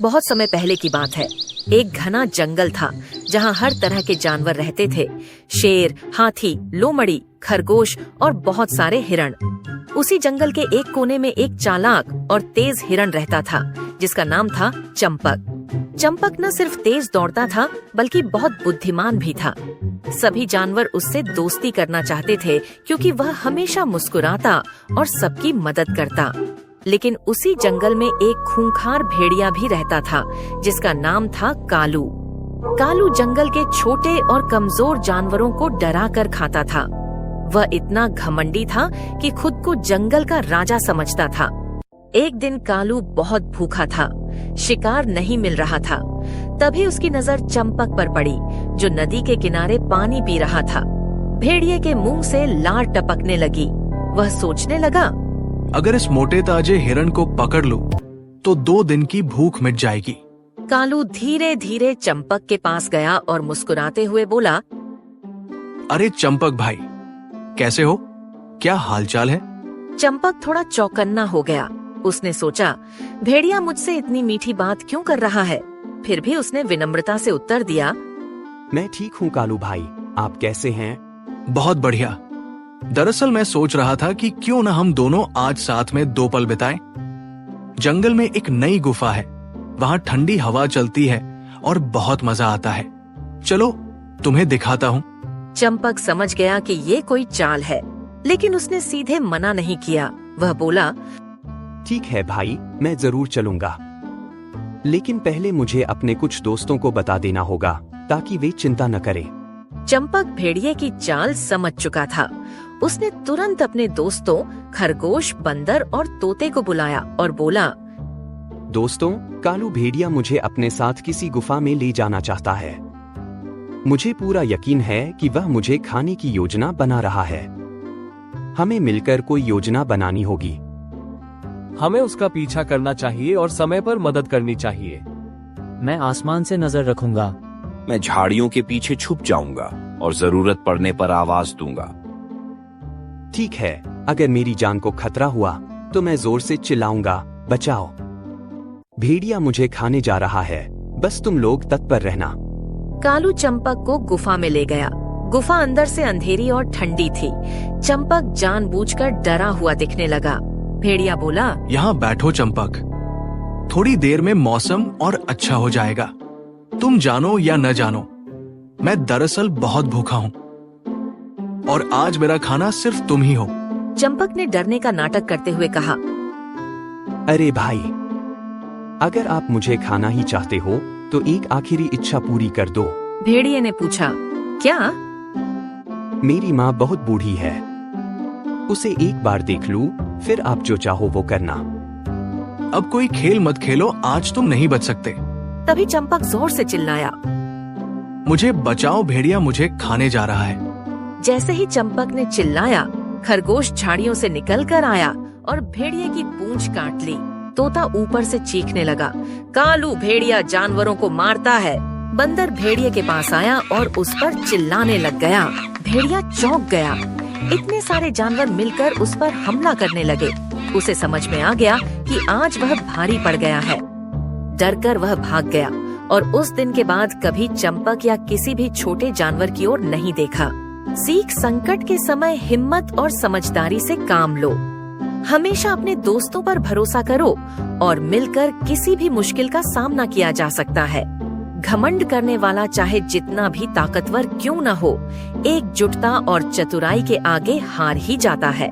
बहुत समय पहले की बात है। एक घना जंगल था जहाँ हर तरह के जानवर रहते थे। शेर, हाथी, लोमड़ी, खरगोश और बहुत सारे हिरण। उसी जंगल के एक कोने में एक चालाक और तेज हिरण रहता था जिसका नाम था चंपक। चंपक न सिर्फ तेज दौड़ता था बल्कि बहुत बुद्धिमान भी था। सभी जानवर उससे दोस्ती करना चाहते थे क्योंकि वह हमेशा मुस्कुराता और सबकी मदद करता। लेकिन उसी जंगल में एक खूंखार भेड़िया भी रहता था जिसका नाम था कालू। कालू जंगल के छोटे और कमजोर जानवरों को डरा कर खाता था। वह इतना घमंडी था कि खुद को जंगल का राजा समझता था। एक दिन कालू बहुत भूखा था, शिकार नहीं मिल रहा था। तभी उसकी नजर चंपक पर पड़ी जो नदी के किनारे पानी पी रहा था। भेड़िए के मुंह से लार टपकने लगी। वह सोचने लगा, अगर इस मोटे ताजे हिरण को पकड़ लूं, तो 2 दिन की भूख मिट जाएगी। कालू धीरे धीरे चंपक के पास गया और मुस्कुराते हुए बोला, अरे चंपक भाई, कैसे हो? क्या हालचाल है? चंपक थोड़ा चौकन्ना हो गया। उसने सोचा, भेड़िया मुझसे इतनी मीठी बात क्यों कर रहा है? फिर भी उसने विनम्रता से उत्तर दिया, मैं ठीक हूँ कालू भाई, आप कैसे हैं? बहुत बढ़िया। दरअसल मैं सोच रहा था कि क्यों न हम दोनों आज साथ में 2 पल बिताएं। जंगल में एक नई गुफा है, वहाँ ठंडी हवा चलती है और बहुत मजा आता है। चलो तुम्हें दिखाता हूँ। चंपक समझ गया कि ये कोई चाल है, लेकिन उसने सीधे मना नहीं किया। वह बोला, ठीक है भाई, मैं जरूर चलूंगा, लेकिन पहले मुझे अपने कुछ दोस्तों को बता देना होगा ताकि वे चिंता न करें। चंपक भेड़िए की चाल समझ चुका था। उसने तुरंत अपने दोस्तों खरगोश, बंदर और तोते को बुलाया और बोला, दोस्तों, कालू भेड़िया मुझे अपने साथ किसी गुफा में ले जाना चाहता है। मुझे पूरा यकीन है कि वह मुझे खाने की योजना बना रहा है। हमें मिलकर कोई योजना बनानी होगी। हमें उसका पीछा करना चाहिए और समय पर मदद करनी चाहिए। मैं आसमान से नजर रखूंगा। मैं झाड़ियों के पीछे छुप जाऊंगा और जरूरत पड़ने पर आवाज दूंगा। ठीक है, अगर मेरी जान को खतरा हुआ तो मैं जोर से चिल्लाऊंगा, बचाओ। भेड़िया मुझे खाने जा रहा है, बस तुम लोग तत्पर रहना। कालू चंपक को गुफा में ले गया। गुफा अंदर से अंधेरी और ठंडी थी। चंपक जानबूझकर डरा हुआ दिखने लगा। भेड़िया बोला, यहाँ बैठो चंपक, थोड़ी देर में मौसम और अच्छा हो जाएगा। तुम जानो या न जानो, मैं दरअसल बहुत भूखा हूँ और आज मेरा खाना सिर्फ तुम ही हो। चंपक ने डरने का नाटक करते हुए कहा, अरे भाई, अगर आप मुझे खाना ही चाहते हो तो एक आखिरी इच्छा पूरी कर दो। भेड़िए ने पूछा, क्या? मेरी माँ बहुत बूढ़ी है, उसे एक बार देख लूं, फिर आप जो चाहो वो करना। अब कोई खेल मत खेलो, आज तुम नहीं बच सकते। तभी चंपक जोर से चिल्लाया, मुझे बचाओ, भेड़िया मुझे खाने जा रहा है। जैसे ही चंपक ने चिल्लाया, खरगोश झाड़ियों से निकल कर आया और भेड़िए की पूंछ काट ली। तोता ऊपर से चीखने लगा, कालू भेड़िया जानवरों को मारता है। बंदर भेड़िए के पास आया और उस पर चिल्लाने लग गया। भेड़िया चौंक गया। इतने सारे जानवर मिलकर उस पर हमला करने लगे। उसे समझ में आ गया कि आज वह भारी पड़ गया है। डरकर वह भाग गया और उस दिन के बाद कभी चंपक या किसी भी छोटे जानवर की ओर नहीं देखा। सीख, संकट के समय हिम्मत और समझदारी से काम लो। हमेशा अपने दोस्तों पर भरोसा करो और मिलकर किसी भी मुश्किल का सामना किया जा सकता है। घमंड करने वाला चाहे जितना भी ताकतवर क्यों न हो, एकजुटता और चतुराई के आगे हार ही जाता है।